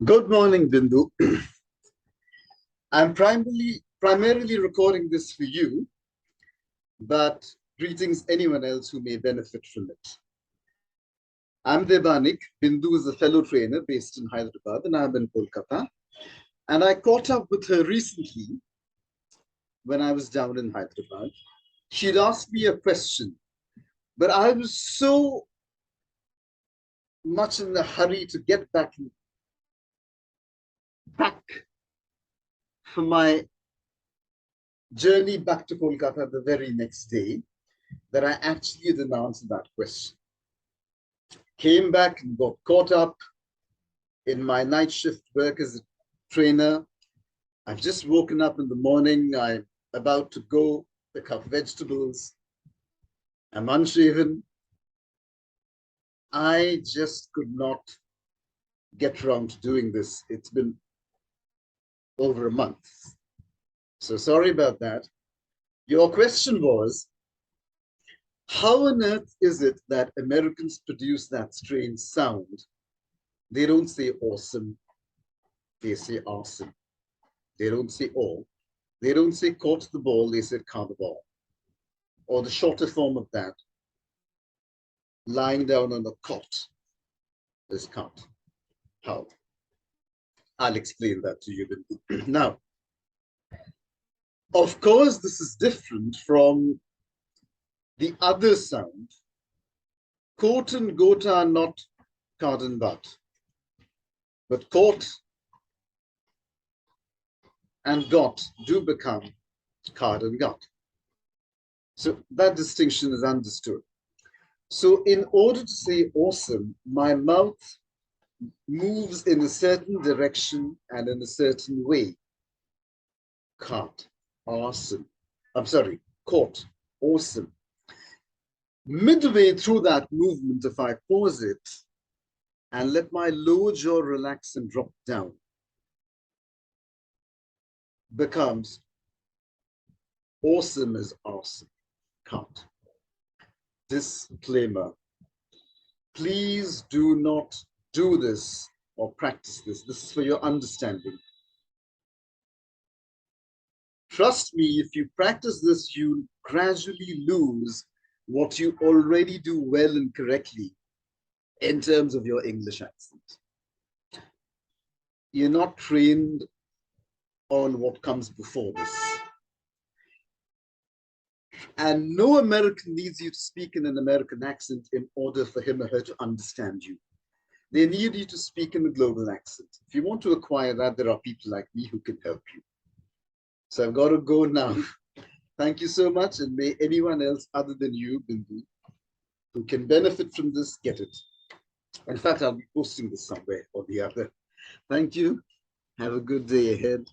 Good morning, Bindu. I'm primarily recording this for you, but greetings anyone else who may benefit from it. I'm Debanik. Bindu is a fellow trainer based in Hyderabad, and I'm in Kolkata. And I caught up with her recently when I was down in Hyderabad. She'd asked me a question, but I was so much in a hurry to get back for my journey back to Kolkata the very next day that I actually didn't answer that question. Came back and got caught up in my night shift work as a trainer. I've just woken up in the morning. I'm about to go pick up vegetables. I'm unshaven. I just could not get around to doing this. It's been over a month. So sorry about that. Your question was, how on earth is it that Americans produce that strange sound? They don't say awesome, they say awesome. They don't say all. They don't say caught the ball, they say caught the ball. Or the shorter form of that, lying down on a cot is caught. How? I'll explain that to you. Now, of course, this is different from the other sound. Coat and goat are not card and butt, but coat and got do become card and got. So that distinction is understood. So in order to say awesome, my mouth moves in a certain direction and in a certain way. Caught, awesome. I'm sorry, caught, awesome. Midway through that movement, if I pause it and let my lower jaw relax and drop down, becomes awesome is awesome. Caught. Disclaimer. Please do not do this or practice this. This is for your understanding. Trust me, if you practice this, you gradually lose what you already do well and correctly in terms of your English accent. You're not trained on what comes before this. And no American needs you to speak in an American accent in order for him or her to understand you. They need you to speak in a global accent. If you want to acquire that, there are people like me who can help you. So I've got to go now. Thank you so much. And may anyone else other than you, Bindu, who can benefit from this, get it. In fact, I'll be posting this somewhere or the other. Thank you. Have a good day ahead.